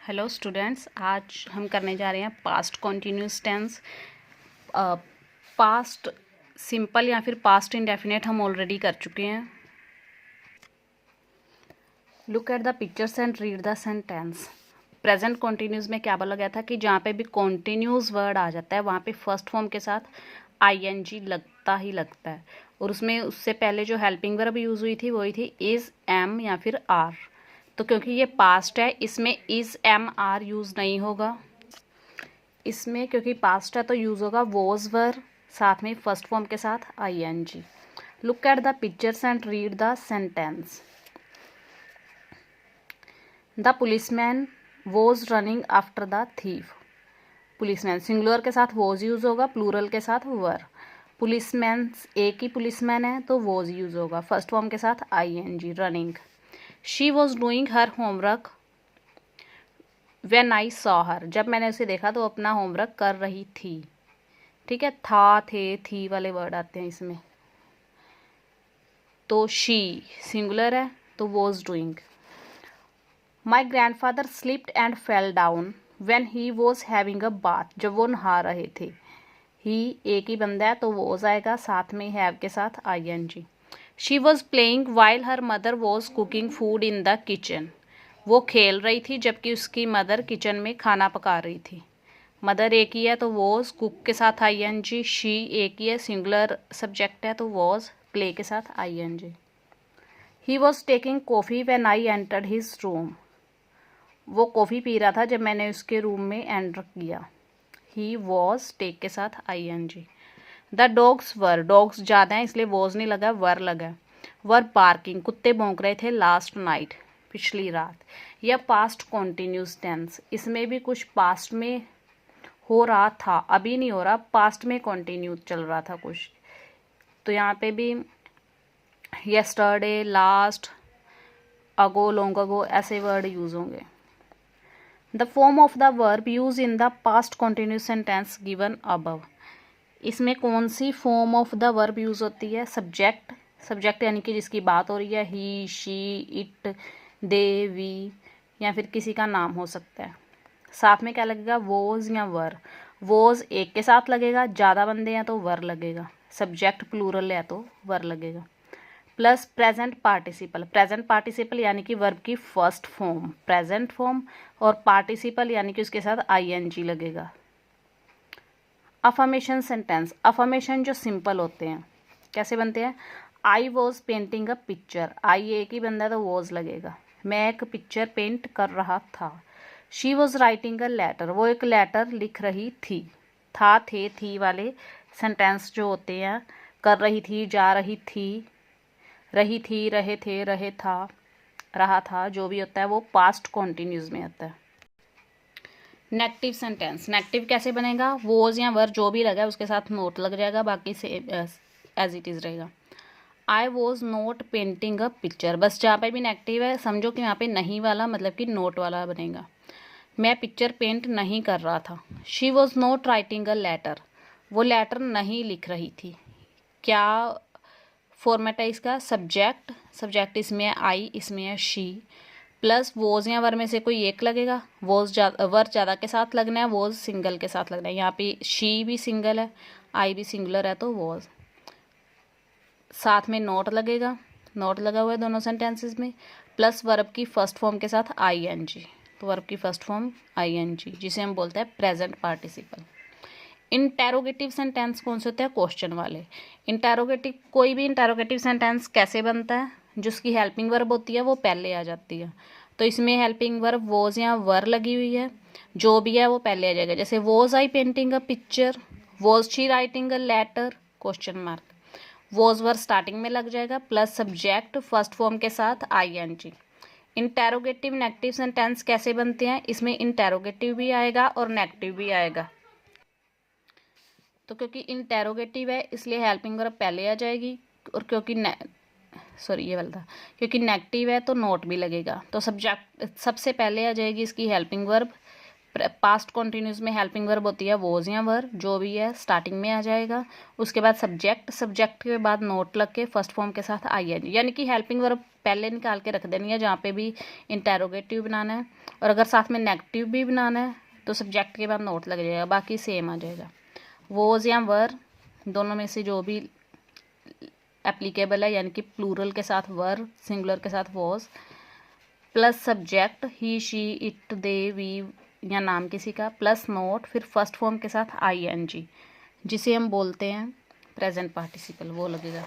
Hello students, आज हम करने जा रहे हैं past continuous tense. Past simple या फिर पास्ट इंडेफिनेट हम ऑलरेडी कर चुके हैं। Look at the pictures and read the sentence. Present continuous में क्या बोला गया था कि जहाँ पे भी कॉन्टिन्यूस वर्ड आ जाता है वहाँ पे फर्स्ट फॉर्म के साथ आईएनजी लगता ही लगता है, और उसमें उससे पहले जो हेल्पिंग वर्ब यूज़ हुई थी वही थी इज़, एम या फिर आर। तो क्योंकि ये पास्ट है इसमें इज़, एम, आर यूज़ नहीं होगा। इसमें क्योंकि पास्ट है तो यूज़ होगा वॉज, वर, साथ में फर्स्ट फॉर्म के साथ ING. Look at the pictures and read the sentence. The policeman was running after the thief. Policeman singular के साथ वॉज यूज़ होगा, प्लूरल के साथ वर। पुलिसमैन एक ही पुलिसमैन है तो वॉज यूज़ होगा, फर्स्ट फॉर्म के साथ ING, running. She was doing her homework when I saw her. जब मैंने उसे देखा तो अपना होमवर्क कर रही थी। ठीक है, था, थे, थी वाले वर्ड आते हैं इसमें। तो शी सिंगुलर है तो was doing. My grandfather slipped and fell down when he was having a bath. जब वो नहा रहे थे। ही एक ही बंदा है तो वॉज आएगा, साथ में हैव के साथ ING. She was playing while her mother was cooking food in the kitchen. वो खेल रही थी जबकि उसकी मदर किचन में खाना पका रही थी। मदर एक ही है तो वॉज, कुक के साथ आईएनजी। शी एक ही है, सिंगुलर सब्जेक्ट है तो वॉज, प्ले के साथ ING. He was taking coffee when I entered his room. वो कॉफ़ी पी रहा था जब मैंने उसके रूम में एंटर किया। ही वॉज टेक के साथ ING. The dogs were, dogs ज़्यादा हैं इसलिए वॉज नहीं लगा, वर लगा। वर पार्किंग, कुत्ते भौंक रहे थे लास्ट नाइट, पिछली रात। यह पास्ट कॉन्टिन्यूस टेंस, इसमें भी कुछ पास्ट में हो रहा था, अभी नहीं हो रहा, पास्ट में कॉन्टिन्यू चल रहा था कुछ। तो यहाँ पे भी yesterday, last, ago, long ago ऐसे वर्ड यूज होंगे। The form of the verb use in the past continuous sentence given above. इसमें कौन सी form of the verb use होती है? सब्जेक्ट, सब्जेक्ट यानी कि जिसकी बात हो रही है, ही, शी, इट, दे, वी, या फिर किसी का नाम हो सकता है। साथ में क्या लगेगा? वॉज या वर। वॉज एक के साथ लगेगा, ज़्यादा बंदे हैं तो वर लगेगा, सब्जेक्ट प्लूरल है तो वर लगेगा। Plus present participle, present participle यानी कि वर्ब की फर्स्ट फॉर्म प्रेजेंट फॉर्म, और पार्टिसिपल यानी कि उसके साथ आईएनजी लगेगा। अफर्मेशन सेंटेंस, अफर्मेशन जो सिंपल होते हैं कैसे बनते हैं? I was painting a picture, I एक ही बंदा तो वॉज लगेगा, मैं एक पिक्चर पेंट कर रहा था। She was writing a letter, वो एक लेटर लिख रही थी। था, थे, थी वाले सेंटेंस जो होते हैं, कर रही थी, जा रही थी, रही थी, रहे थे, रहे था, रहा था, जो भी होता है वो पास्ट कॉन्टिन्यूस में आता है। नेगेटिव सेंटेंस, नेगेटिव कैसे बनेगा? वॉज या वर जो भी लगा है उसके साथ नोट लग जाएगा, बाकी से एज इट इज़ रहेगा। I was not painting a picture, बस जहाँ पे भी नेगेटिव है समझो कि यहाँ पे नहीं वाला मतलब कि नोट वाला बनेगा। मैं पिक्चर पेंट नहीं कर रहा था। She was not writing a letter, वो लेटर नहीं लिख रही थी। क्या फॉर्मेट है इसका? सब्जेक्ट, सब्जेक्ट इसमें है आई, इसमें है शी, प्लस वॉज या वर में से कोई एक लगेगा। वॉज वर ज़्यादा के साथ लगना है, वॉज सिंगल के साथ लगना है। यहाँ पे शी भी सिंगल है, आई भी सिंगुलर है तो वॉज। साथ में नोट लगेगा, नोट लगा हुआ है दोनों सेंटेंसेस में, प्लस वर्ब की फर्स्ट फॉर्म के साथ आईएनजी। तो वर्ब की फर्स्ट फॉर्म आईएनजी, जिसे हम बोलते हैं प्रेजेंट पार्टिसिपल। इंटेरोगेटिव सेंटेंस कौन से होते हैं? क्वेश्चन वाले। इंटेरोगेटिव, कोई भी इंटेरोगेटिव सेंटेंस कैसे बनता है? जिसकी हेल्पिंग वर्ब होती है वो पहले आ जाती है। तो इसमें हेल्पिंग वर्ब वॉज या वर लगी हुई है, जो भी है वो पहले आ जाएगा। जैसे was I painting a picture, was she writing a letter, question mark. Was were starting में लग जाएगा, प्लस सब्जेक्ट फर्स्ट फॉर्म के साथ आईएनजी। इंटेरोगेटिव नेगेटिव सेंटेंस कैसे बनते हैं? इसमें इंटेरोगेटिव भी आएगा और नेगेटिव भी आएगा। तो क्योंकि इंटेरोगेटिव है इसलिए हेल्पिंग वर्ब पहले आ जाएगी, और क्योंकि ये वाला था, क्योंकि नेगेटिव है तो नोट भी लगेगा। तो सब्जेक्ट सबसे पहले आ जाएगी इसकी हेल्पिंग वर्ब। पास्ट कॉन्टिन्यूस में हेल्पिंग वर्ब होती है वॉज या वर, जो भी है स्टार्टिंग में आ जाएगा। उसके बाद सब्जेक्ट, सब्जेक्ट के बाद नोट लग के फर्स्ट फॉर्म के साथ आईएनजी, यानी कि हेल्पिंग वर्ब पहले निकाल के रख देनी है जहाँ पे भी इंटेरोगेटिव बनाना है, और अगर साथ में नेगेटिव भी बनाना है तो सब्जेक्ट के बाद नोट लग जाएगा, बाकी सेम आ जाएगा। वोज या वर दोनों में से जो भी एप्लीकेबल है, यानी कि प्लूरल के साथ वर, सिंगुलर के साथ was, plus subject he she it they we या नाम किसी का, प्लस नोट, फिर फर्स्ट फॉर्म के साथ ING जिसे हम बोलते हैं प्रेजेंट पार्टिसिपल, वो लगेगा।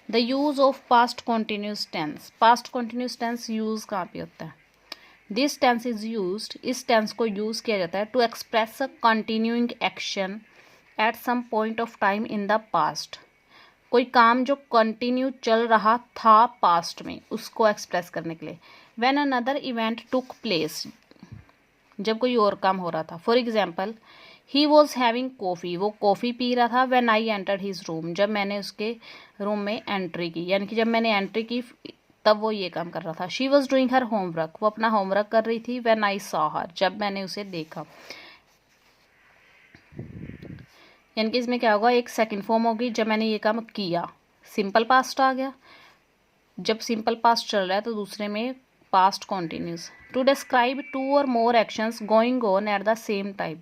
The use of past continuous tense. Past continuous tense use कहाँ पे होता है? दिस टेंस इज यूज्ड, इस टेंस को यूज किया जाता है to express a continuing action at some point of time in the past. कोई काम जो कंटिन्यू चल रहा था पास्ट में, उसको एक्सप्रेस करने के लिए। When another event took place, जब कोई और काम हो रहा था। For example, he was having coffee, वो कॉफ़ी पी रहा था। When I entered his room, जब मैंने उसके रूम में एंट्री की, यानी कि जब मैंने एंट्री की तब वो ये काम कर रहा था। She was doing her homework, वो अपना होमवर्क कर रही थी। व्हेन आई सॉ हर, जब मैंने उसे देखा। यानी कि इसमें क्या होगा, एक सेकंड फॉर्म होगी जब मैंने ये काम किया, सिंपल पास्ट आ गया। जब सिंपल पास्ट चल रहा है तो दूसरे में पास्ट कॉन्टिन्यूस। टू डिस्क्राइब 2 और more actions going on at the same time,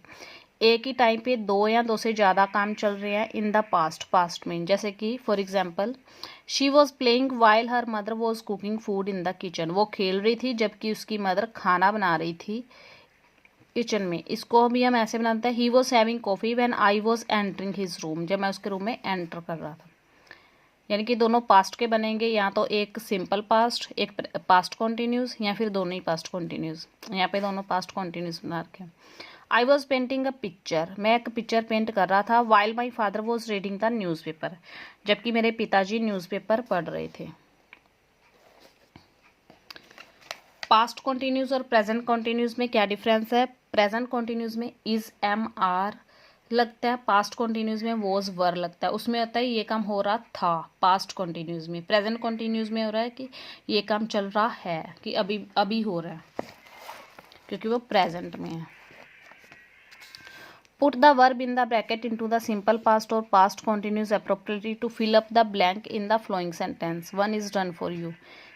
एक ही टाइम पे 2 या 2 से ज़्यादा काम चल रहे हैं इन द पास्ट, पास्ट में। जैसे कि for example, she was playing while her mother was cooking food in the kitchen, वो खेल रही थी जबकि उसकी मदर खाना बना रही थी किचन में। इसको भी हम ऐसे बनाते हैं, he was having coffee when I was entering his room, जब मैं उसके रूम में एंटर कर रहा था। यानी कि दोनों पास्ट के बनेंगे, या तो एक सिंपल पास्ट, एक पास्ट कॉन्टिन्यूस, या फिर दोनों ही पास्ट कॉन्टिन्यूस। यहाँ पे दोनों पास्ट कॉन्टिन्यूस बना रखे हैं। I was painting a picture, मैं एक पिक्चर पेंट कर रहा था। While my father was reading the newspaper, जबकि मेरे पिताजी न्यूज़पेपर पढ़ रहे थे। पास्ट कॉन्टिन्यूस और प्रेजेंट कॉन्टिन्यूस में क्या डिफरेंस है? प्रेजेंट कॉन्टिन्यूस में इज MR लगता है, पास्ट कॉन्टिन्यूस में वॉज वर लगता है। उसमें होता है ये काम हो रहा था पास्ट कॉन्टिन्यूस में। प्रेजेंट कॉन्टिन्यूस में हो रहा है कि ये काम चल रहा है, कि अभी अभी हो रहा है, क्योंकि वो प्रेजेंट में है। Put the verb in the bracket into the simple past और past continuous appropriately to fill up the blank in the following sentence. 1 is done for you.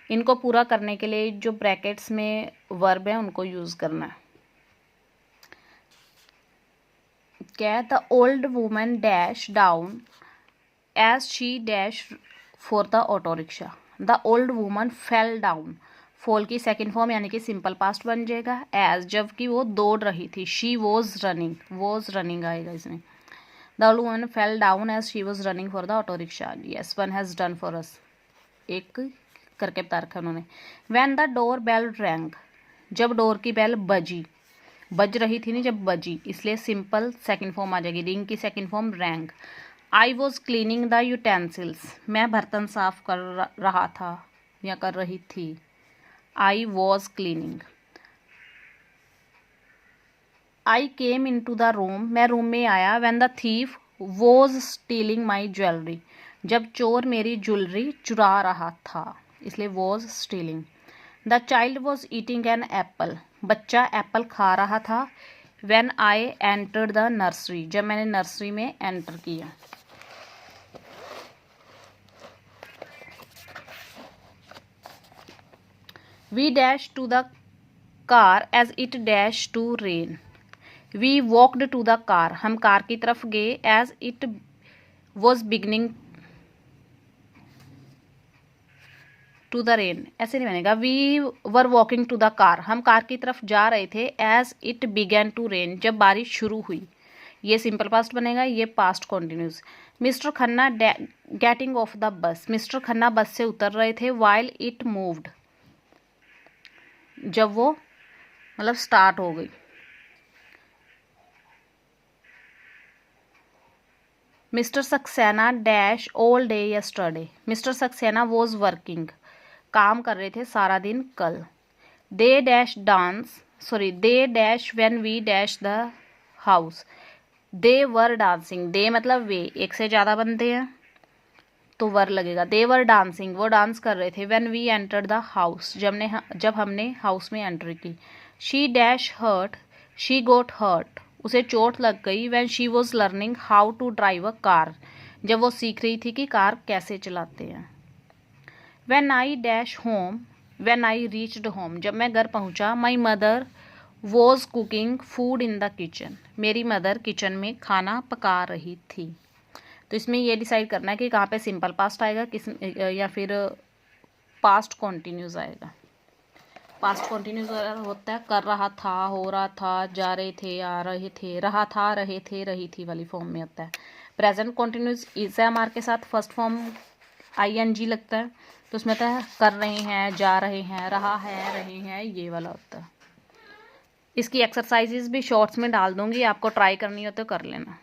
इनको पूरा करने के लिए जो ब्रैकेट्स में वर्ब है उनको यूज करना है। क्या है? The old woman dash down as she dash for the auto rickshaw. The old woman fell down, fall की सेकंड फॉर्म यानी कि सिंपल पास्ट बन जाएगा। एज, जबकि वो दौड़ रही थी। शी वॉज रनिंग आएगा इसमें। The old woman fell down as she was running for the auto rickshaw. Yes, 1 has done for us, एक करके बता रखा उन्होंने। When the door bell rang, जब डोर की बेल बज रही थी नहीं, जब बजी, इसलिए सिंपल सेकंड फॉर्म आ जाएगी। रिंग की second form wrong. I was cleaning the utensils, मैं बर्तन साफ कर रहा था या कर रही थी। I was cleaning. I came in to the room, मैं रूम में आया। When the thief was stealing my jewellery, जब चोर मेरी ज्वेलरी चुरा रहा था, इसलिए was stealing. The child was eating an apple, बच्चा एप्पल खा रहा था। When I entered the nursery, जब मैंने नर्सरी में एंटर किया। We dash to the car as it dash to rain. We walked to the car, हम car की तरफ गए। As it was beginning to the rain, ऐसे नहीं बनेगा। We were walking to the car, हम कार की तरफ जा रहे थे। As it began to rain, जब बारिश शुरू हुई। ये सिंपल पास्ट बनेगा, ये past continuous. Mister Khanna getting off the bus, mister Khanna bus से उतर रहे थे। वाइल इट मूव्ड, जब वो मतलब स्टार्ट हो गई। Mister Saxena dash all day yesterday, mister Saxena was working, काम कर रहे थे सारा दिन कल। They dash when we dash the house, they were dancing. They मतलब वे, एक से ज़्यादा बनते हैं तो वर लगेगा। दे वर डांसिंग, वो डांस कर रहे थे। When we entered the house, जब हमने हाउस में एंटर की। She dash hurt, she got hurt, उसे चोट लग गई। When she was learning how to drive a car, जब वो सीख रही थी कि कार कैसे चलाते हैं। When I dash home, when I reached home, जब मैं घर पहुंचा। My mother was cooking food in the kitchen, मेरी मदर किचन में खाना पका रही थी। तो इसमें ये डिसाइड करना है कि कहाँ पे सिंपल पास्ट आएगा किस या फिर पास्ट कॉन्टिन्यूस आएगा। पास्ट कॉन्टिन्यूस होता है कर रहा था, हो रहा था, जा रहे थे, आ रहे थे, रहा था, रहे थे, रही थी वाली फॉर्म में होता है। Present continuous is am are के साथ फर्स्ट फॉर्म ING लगता है, तो उसमें होता है कर रहे हैं, जा रहे हैं, रहा है, रहे हैं, ये वाला होता है। इसकी एक्सरसाइजेज भी शॉर्ट्स में डाल दूंगी, आपको ट्राई करनी हो तो कर लेना।